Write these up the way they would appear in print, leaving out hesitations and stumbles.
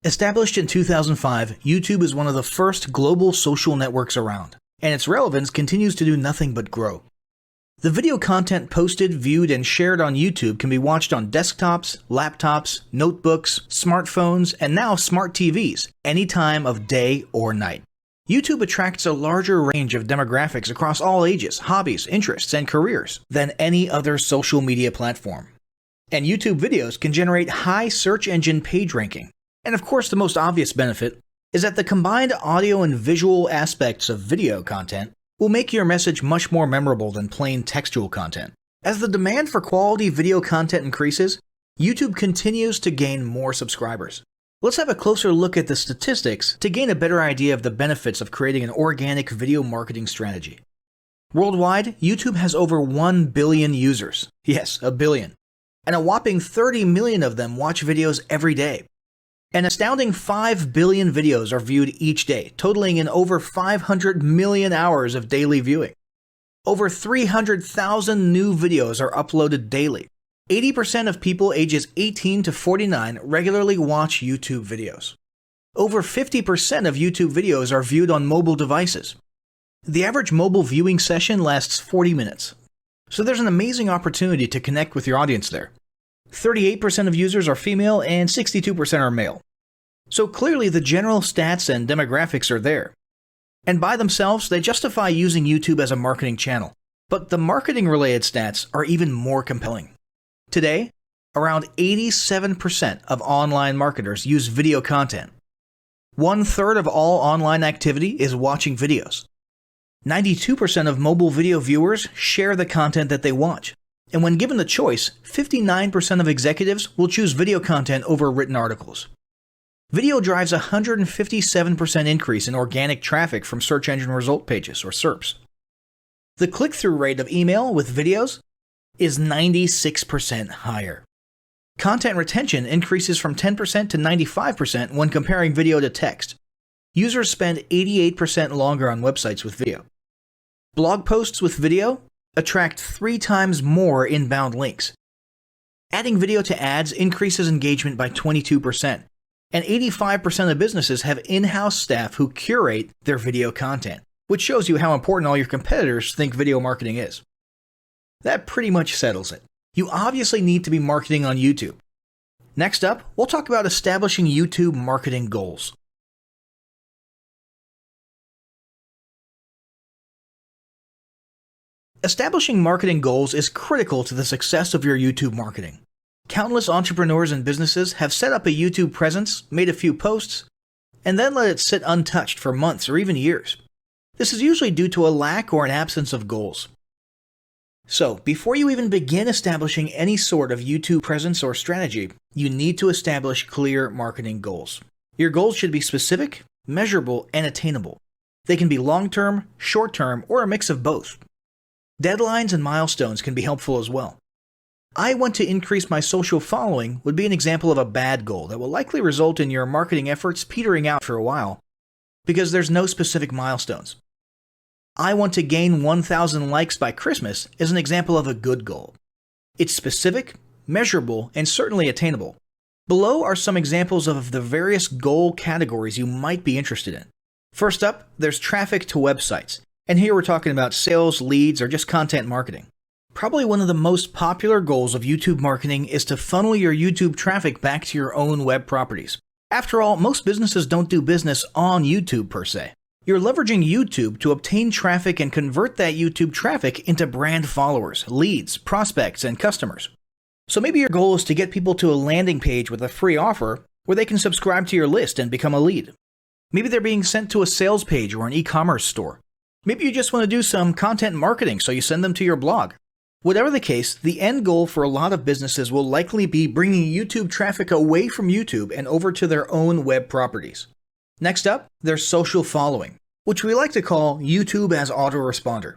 Established in 2005, YouTube is one of the first global social networks around, and its relevance continues to do nothing but grow. The video content posted, viewed, and shared on YouTube can be watched on desktops, laptops, notebooks, smartphones, and now smart TVs, any time of day or night. YouTube attracts a larger range of demographics across all ages, hobbies, interests, and careers than any other social media platform. And YouTube videos can generate high search engine page ranking. And of course, the most obvious benefit is that the combined audio and visual aspects of video content will make your message much more memorable than plain textual content. As the demand for quality video content increases, YouTube continues to gain more subscribers. Let's have a closer look at the statistics to gain a better idea of the benefits of creating an organic video marketing strategy. Worldwide, YouTube has over 1 billion users. Yes, a billion. And a whopping 30 million of them watch videos every day. An astounding 5 billion videos are viewed each day, totaling in over 500 million hours of daily viewing. Over 300,000 new videos are uploaded daily. 80% of people ages 18 to 49 regularly watch YouTube videos. Over 50% of YouTube videos are viewed on mobile devices. The average mobile viewing session lasts 40 minutes. So there's an amazing opportunity to connect with your audience there. 38% of users are female and 62% are male. So clearly the general stats and demographics are there. And by themselves, they justify using YouTube as a marketing channel. But the marketing-related stats are even more compelling. Today, around 87% of online marketers use video content. 1/3 of all online activity is watching videos. 92% of mobile video viewers share the content that they watch. And when given the choice, 59% of executives will choose video content over written articles. Video drives a 157% increase in organic traffic from search engine result pages, or SERPs. The click-through rate of email with videos is 96% higher. Content retention increases from 10% to 95% when comparing video to text. Users spend 88% longer on websites with video. Blog posts with video attract 3 times more inbound links. Adding video to ads increases engagement by 22%, and 85% of businesses have in-house staff who curate their video content, which shows you how important all your competitors think video marketing is. That pretty much settles it. You obviously need to be marketing on YouTube. Next up, we'll talk about establishing YouTube marketing goals. Establishing marketing goals is critical to the success of your YouTube marketing. Countless entrepreneurs and businesses have set up a YouTube presence, made a few posts, and then let it sit untouched for months or even years. This is usually due to a lack or an absence of goals. So, before you even begin establishing any sort of YouTube presence or strategy, you need to establish clear marketing goals. Your goals should be specific, measurable, and attainable. They can be long-term, short-term, or a mix of both. Deadlines and milestones can be helpful as well. I want to increase my social following would be an example of a bad goal that will likely result in your marketing efforts petering out for a while because there's no specific milestones. I want to gain 1,000 likes by Christmas is an example of a good goal. It's specific, measurable, and certainly attainable. Below are some examples of the various goal categories you might be interested in. First up, there's traffic to websites. And here we're talking about sales, leads, or just content marketing. Probably one of the most popular goals of YouTube marketing is to funnel your YouTube traffic back to your own web properties. After all, most businesses don't do business on YouTube per se. You're leveraging YouTube to obtain traffic and convert that YouTube traffic into brand followers, leads, prospects, and customers. So maybe your goal is to get people to a landing page with a free offer where they can subscribe to your list and become a lead. Maybe they're being sent to a sales page or an e-commerce store. Maybe you just want to do some content marketing, so you send them to your blog. Whatever the case, the end goal for a lot of businesses will likely be bringing YouTube traffic away from YouTube and over to their own web properties. Next up, there's social following, which we like to call YouTube as autoresponder.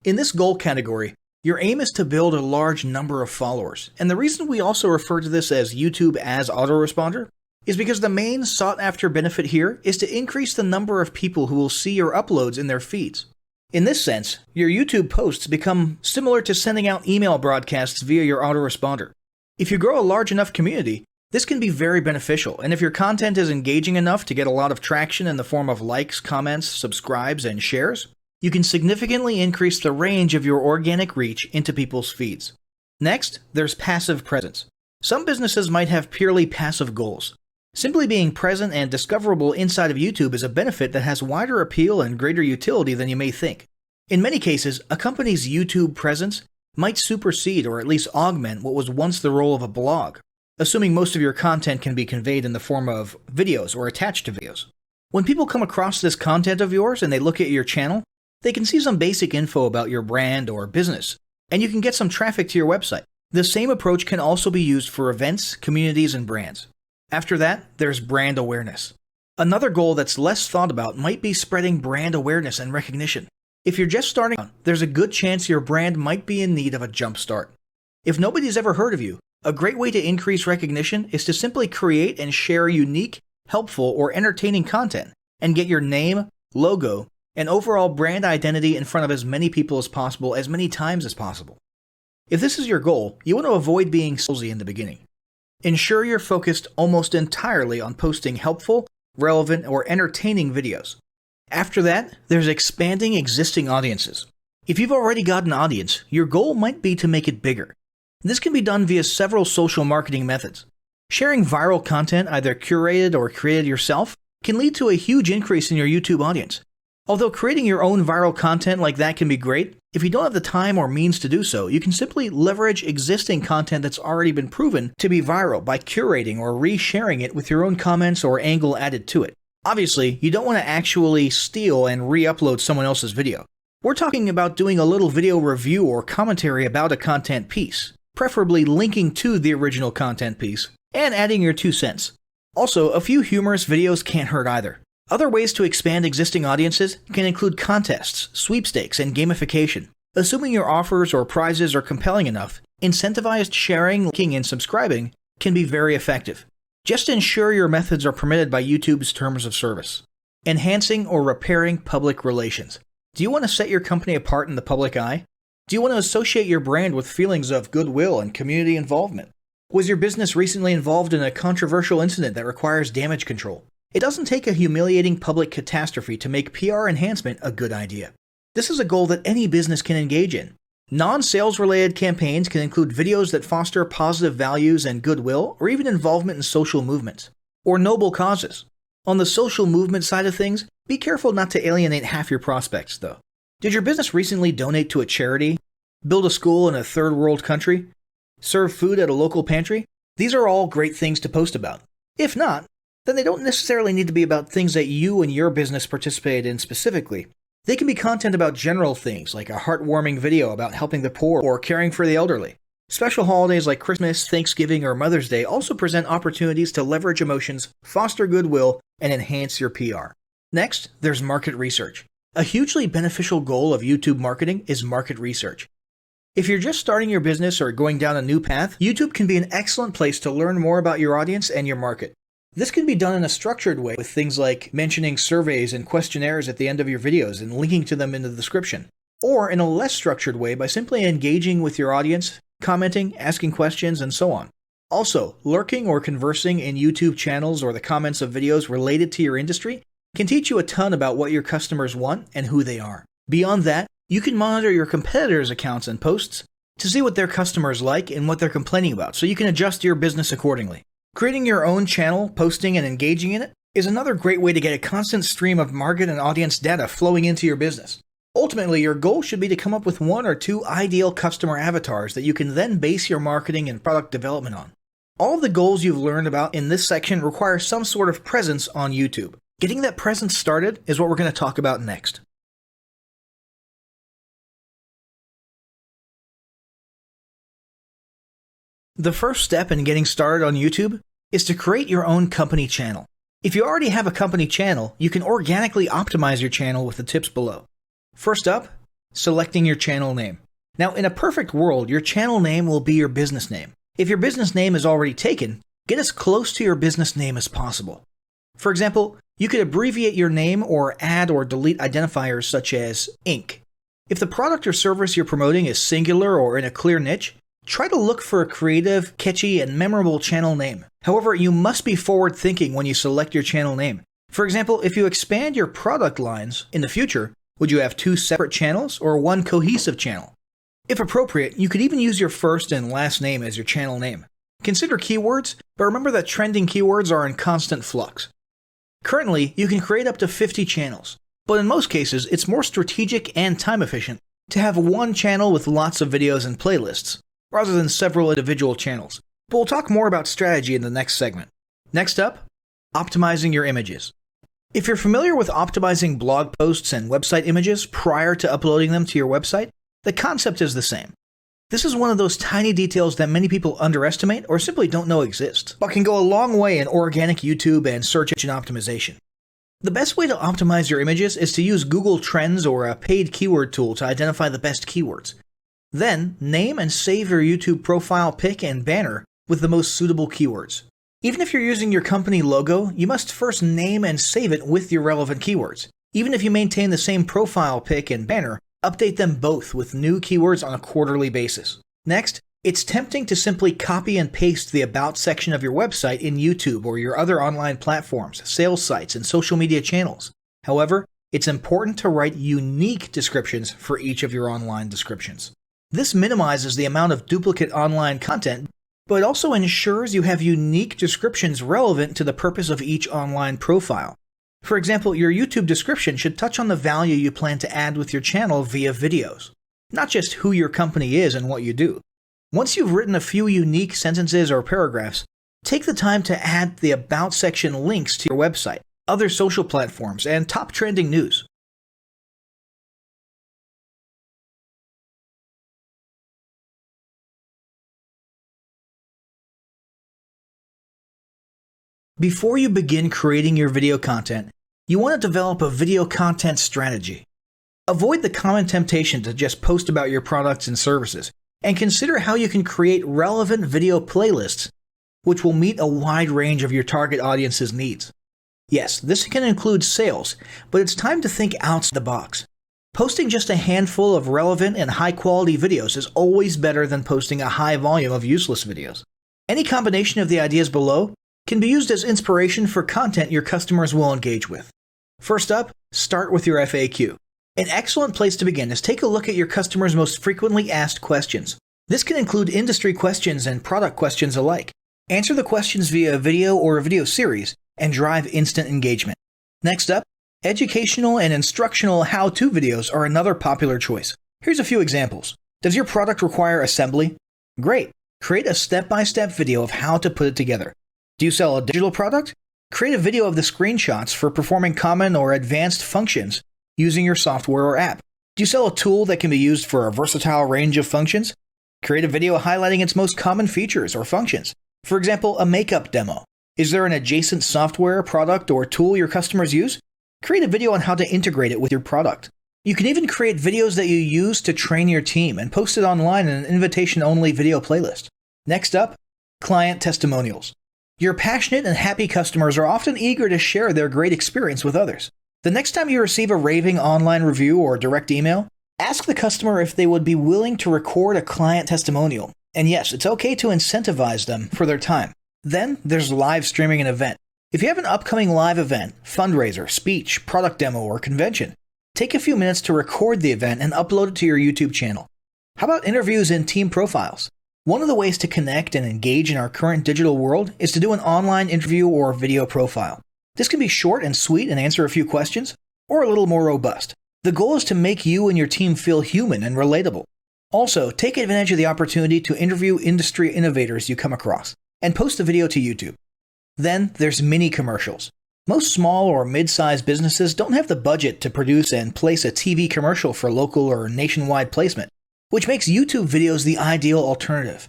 In this goal category, your aim is to build a large number of followers, and the reason we also refer to this as YouTube as autoresponder is because the main sought-after benefit here is to increase the number of people who will see your uploads in their feeds. In this sense, your YouTube posts become similar to sending out email broadcasts via your autoresponder. If you grow a large enough community, This can be very beneficial, and if your content is engaging enough to get a lot of traction in the form of likes, comments, subscribes, and shares, you can significantly increase the range of your organic reach into people's feeds. Next, there's passive presence. Some businesses might have purely passive goals. Simply being present and discoverable inside of YouTube is a benefit that has wider appeal and greater utility than you may think. In many cases, a company's YouTube presence might supersede or at least augment what was once the role of a blog, assuming most of your content can be conveyed in the form of videos or attached to videos. When people come across this content of yours and they look at your channel, they can see some basic info about your brand or business, and you can get some traffic to your website. The same approach can also be used for events, communities, and brands. After that, there's brand awareness. Another goal that's less thought about might be spreading brand awareness and recognition. If you're just starting out, there's a good chance your brand might be in need of a jump start. If nobody's ever heard of you, a great way to increase recognition is to simply create and share unique, helpful, or entertaining content and get your name, logo, and overall brand identity in front of as many people as possible as many times as possible. If this is your goal, you want to avoid being salesy in the beginning. Ensure you're focused almost entirely on posting helpful, relevant, or entertaining videos. After that, there's expanding existing audiences. If you've already got an audience, your goal might be to make it bigger. This can be done via several social marketing methods. Sharing viral content, either curated or created yourself, can lead to a huge increase in your YouTube audience. Although creating your own viral content like that can be great, if you don't have the time or means to do so, you can simply leverage existing content that's already been proven to be viral by curating or resharing it with your own comments or angle added to it. Obviously, you don't want to actually steal and re-upload someone else's video. We're talking about doing a little video review or commentary about a content piece, preferably linking to the original content piece, and adding your 2 cents. Also, a few humorous videos can't hurt either. Other ways to expand existing audiences can include contests, sweepstakes, and gamification. Assuming your offers or prizes are compelling enough, incentivized sharing, liking, and subscribing can be very effective. Just ensure your methods are permitted by YouTube's terms of service. Enhancing or repairing public relations. Do you want to set your company apart in the public eye? Do you want to associate your brand with feelings of goodwill and community involvement? Was your business recently involved in a controversial incident that requires damage control? It doesn't take a humiliating public catastrophe to make PR enhancement a good idea. This is a goal that any business can engage in. Non-sales related campaigns can include videos that foster positive values and goodwill, or even involvement in social movements, or noble causes. On the social movement side of things, be careful not to alienate half your prospects, though. Did your business recently donate to a charity? Build a school in a third world country? Serve food at a local pantry? These are all great things to post about. If not, then they don't necessarily need to be about things that you and your business participated in specifically. They can be content about general things, like a heartwarming video about helping the poor or caring for the elderly. Special holidays like Christmas, Thanksgiving, or Mother's Day also present opportunities to leverage emotions, foster goodwill, and enhance your PR. Next, there's market research. A hugely beneficial goal of YouTube marketing is market research. If you're just starting your business or going down a new path, YouTube can be an excellent place to learn more about your audience and your market. This can be done in a structured way with things like mentioning surveys and questionnaires at the end of your videos and linking to them in the description, or in a less structured way by simply engaging with your audience, commenting, asking questions, and so on. Also, lurking or conversing in YouTube channels or the comments of videos related to your industry can teach you a ton about what your customers want and who they are. Beyond that, you can monitor your competitors' accounts and posts to see what their customers like and what they're complaining about, so you can adjust your business accordingly. Creating your own channel, posting, and engaging in it is another great way to get a constant stream of market and audience data flowing into your business. Ultimately, your goal should be to come up with 1 or 2 ideal customer avatars that you can then base your marketing and product development on. All of the goals you've learned about in this section require some sort of presence on YouTube. Getting that presence started is what we're going to talk about next. The first step in getting started on YouTube is to create your own company channel. If you already have a company channel, you can organically optimize your channel with the tips below. First up, selecting your channel name. Now, in a perfect world, your channel name will be your business name. If your business name is already taken, get as close to your business name as possible. For example, you could abbreviate your name or add or delete identifiers such as Inc. If the product or service you're promoting is singular or in a clear niche, Try to look for a creative, catchy, and memorable channel name. However, you must be forward-thinking when you select your channel name. For example, if you expand your product lines in the future, would you have 2 separate channels or 1 cohesive channel? If appropriate, you could even use your first and last name as your channel name. Consider keywords, but remember that trending keywords are in constant flux. Currently, you can create up to 50 channels, but in most cases, it's more strategic and time efficient to have 1 channel with lots of videos and playlists, rather than several individual channels. But we'll talk more about strategy in the next segment. Next up, optimizing your images. If you're familiar with optimizing blog posts and website images prior to uploading them to your website, the concept is the same. This is one of those tiny details that many people underestimate or simply don't know exist, but can go a long way in organic YouTube and search engine optimization. The best way to optimize your images is to use Google Trends or a paid keyword tool to identify the best keywords. Then, name and save your YouTube profile pic and banner with the most suitable keywords. Even if you're using your company logo, you must first name and save it with your relevant keywords. Even if you maintain the same profile pic and banner, update them both with new keywords on a quarterly basis. Next, it's tempting to simply copy and paste the About section of your website in YouTube or your other online platforms, sales sites, and social media channels. However, it's important to write unique descriptions for each of your online descriptions. This minimizes the amount of duplicate online content, but it also ensures you have unique descriptions relevant to the purpose of each online profile. For example, your YouTube description should touch on the value you plan to add with your channel via videos, not just who your company is and what you do. Once you've written a few unique sentences or paragraphs, take the time to add the About section links to your website, other social platforms, and top trending news. Before you begin creating your video content, you want to develop a video content strategy. Avoid the common temptation to just post about your products and services, and consider how you can create relevant video playlists, which will meet a wide range of your target audience's needs. Yes, this can include sales, but it's time to think outside the box. Posting just a handful of relevant and high-quality videos is always better than posting a high volume of useless videos. Any combination of the ideas below can be used as inspiration for content your customers will engage with. First up, start with your FAQ. An excellent place to begin is take a look at your customers' most frequently asked questions. This can include industry questions and product questions alike. Answer the questions via a video or a video series and drive instant engagement. Next up, educational and instructional how-to videos are another popular choice. Here's a few examples. Does your product require assembly? Great. Create a step-by-step video of how to put it together. Do you sell a digital product? Create a video of the screenshots for performing common or advanced functions using your software or app. Do you sell a tool that can be used for a versatile range of functions? Create a video highlighting its most common features or functions. For example, a makeup demo. Is there an adjacent software, product, or tool your customers use? Create a video on how to integrate it with your product. You can even create videos that you use to train your team and post it online in an invitation-only video playlist. Next up, client testimonials. Your passionate and happy customers are often eager to share their great experience with others. The next time you receive a raving online review or direct email, ask the customer if they would be willing to record a client testimonial. And yes, it's okay to incentivize them for their time. Then there's live streaming an event. If you have an upcoming live event, fundraiser, speech, product demo, or convention, take a few minutes to record the event and upload it to your YouTube channel. How about interviews and team profiles? One of the ways to connect and engage in our current digital world is to do an online interview or video profile. This can be short and sweet and answer a few questions, or a little more robust. The goal is to make you and your team feel human and relatable. Also, take advantage of the opportunity to interview industry innovators you come across, and post the video to YouTube. Then there's mini commercials. Most small or mid-sized businesses don't have the budget to produce and place a TV commercial for local or nationwide placement, which makes YouTube videos the ideal alternative.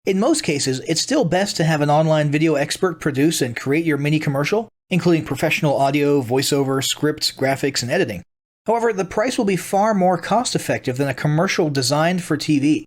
In most cases, it's still best to have an online video expert produce and create your mini commercial, including professional audio, voiceover, scripts, graphics, and editing. However, the price will be far more cost-effective than a commercial designed for TV.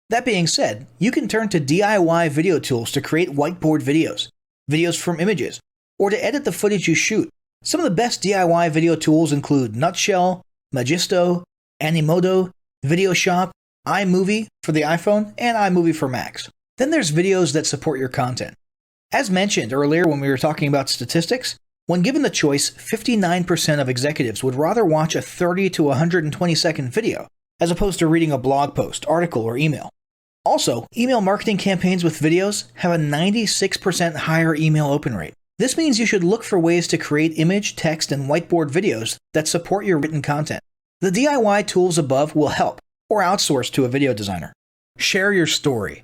That being said, you can turn to DIY video tools to create whiteboard videos, videos from images, or to edit the footage you shoot. Some of the best DIY video tools include Nutshell, Magisto, Animoto, VideoShop, iMovie for the iPhone, and iMovie for Macs. Then there's videos that support your content. As mentioned earlier when we were talking about statistics, when given the choice, 59% of executives would rather watch a 30 to 120 second video as opposed to reading a blog post, article, or email. Also, email marketing campaigns with videos have a 96% higher email open rate. This means you should look for ways to create image, text, and whiteboard videos that support your written content. The DIY tools above will help, or outsource to a video designer. Share your story.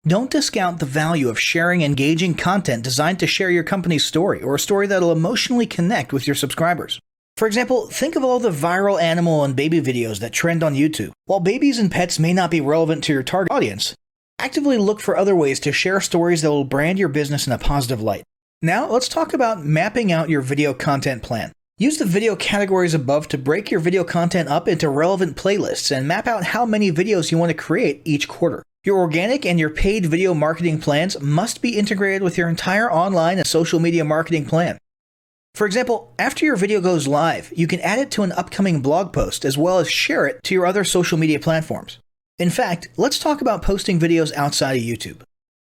Don't discount the value of sharing engaging content designed to share your company's story or a story that'll emotionally connect with your subscribers. For example, think of all the viral animal and baby videos that trend on YouTube. While babies and pets may not be relevant to your target audience, actively look for other ways to share stories that will brand your business in a positive light. Now, let's talk about mapping out your video content plan. Use the video categories above to break your video content up into relevant playlists and map out how many videos you want to create each quarter. Your organic and your paid video marketing plans must be integrated with your entire online and social media marketing plan. For example, after your video goes live, you can add it to an upcoming blog post as well as share it to your other social media platforms. In fact, let's talk about posting videos outside of YouTube.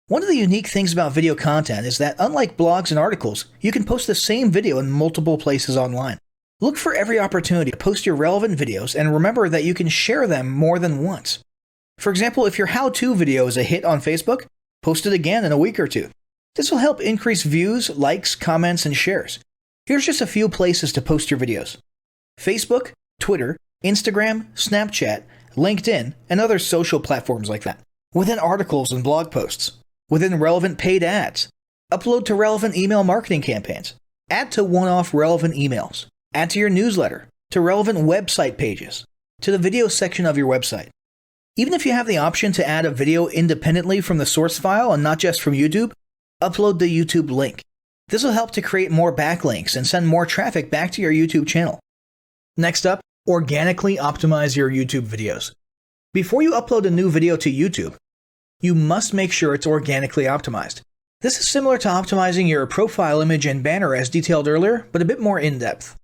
One of the unique things about video content is that unlike blogs and articles, you can post the same video in multiple places online. Look for every opportunity to post your relevant videos and remember that you can share them more than once. For example, if your how-to video is a hit on Facebook, post it again in a week or two. This will help increase views, likes, comments, and shares. Here's just a few places to post your videos: Facebook, Twitter, Instagram, Snapchat, LinkedIn, and other social platforms like that. Within articles and blog posts. Within relevant paid ads. Upload to relevant email marketing campaigns. Add to one-off relevant emails. Add to your newsletter. To relevant website pages. To the video section of your website. Even if you have the option to add a video independently from the source file and not just from YouTube, upload the YouTube link. This will help to create more backlinks and send more traffic back to your YouTube channel. Next up, organically optimize your YouTube videos. Before you upload a new video to YouTube, you must make sure it's organically optimized. This is similar to optimizing your profile image and banner as detailed earlier, but a bit more in-depth.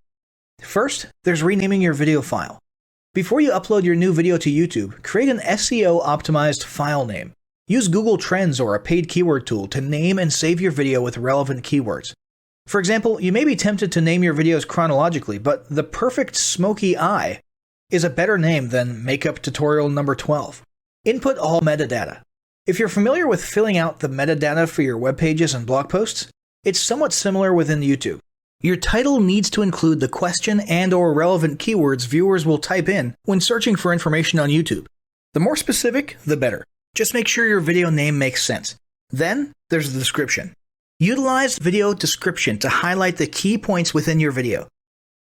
First, there's renaming your video file. Before you upload your new video to YouTube, create an SEO-optimized file name. Use Google Trends or a paid keyword tool to name and save your video with relevant keywords. For example, you may be tempted to name your videos chronologically, but the perfect smoky eye is a better name than makeup tutorial number 12. Input all metadata. If you're familiar with filling out the metadata for your web pages and blog posts, it's somewhat similar within YouTube. Your title needs to include the question and/or relevant keywords viewers will type in when searching for information on YouTube. The more specific, the better. Just make sure your video name makes sense. Then, there's the description. Utilize video description to highlight the key points within your video.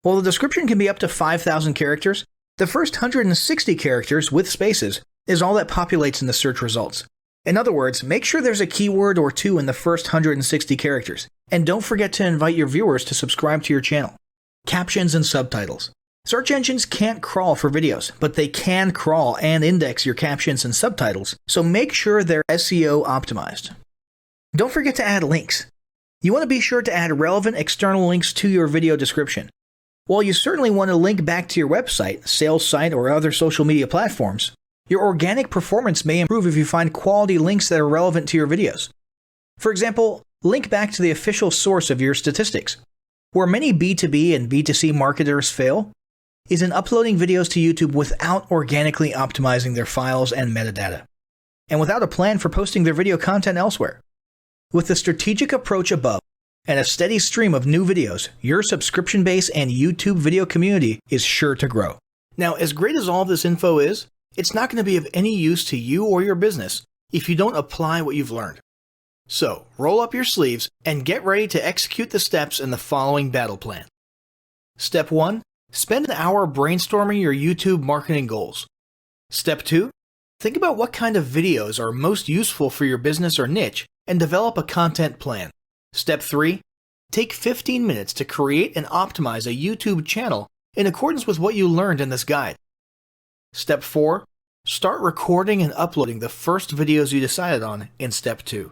While the description can be up to 5,000 characters, the first 160 characters with spaces is all that populates in the search results. In other words, make sure there's a keyword or two in the first 160 characters. And don't forget to invite your viewers to subscribe to your channel. Captions and subtitles. Search engines can't crawl for videos, but they can crawl and index your captions and subtitles, so make sure they're SEO optimized. Don't forget to add links. You want to be sure to add relevant external links to your video description. While you certainly want to link back to your website, sales site, or other social media platforms, your organic performance may improve if you find quality links that are relevant to your videos. For example, link back to the official source of your statistics. Where many B2B and B2C marketers fail is in uploading videos to YouTube without organically optimizing their files and metadata, and without a plan for posting their video content elsewhere. With the strategic approach above and a steady stream of new videos, your subscription base and YouTube video community is sure to grow. Now, as great as all this info is, it's not going to be of any use to you or your business if you don't apply what you've learned. So, roll up your sleeves and get ready to execute the steps in the following battle plan. Step 1. Spend an hour brainstorming your YouTube marketing goals. Step 2. Think about what kind of videos are most useful for your business or niche and develop a content plan. Step 3. Take 15 minutes to create and optimize a YouTube channel in accordance with what you learned in this guide. Step 4. Start recording and uploading the first videos you decided on in Step 2.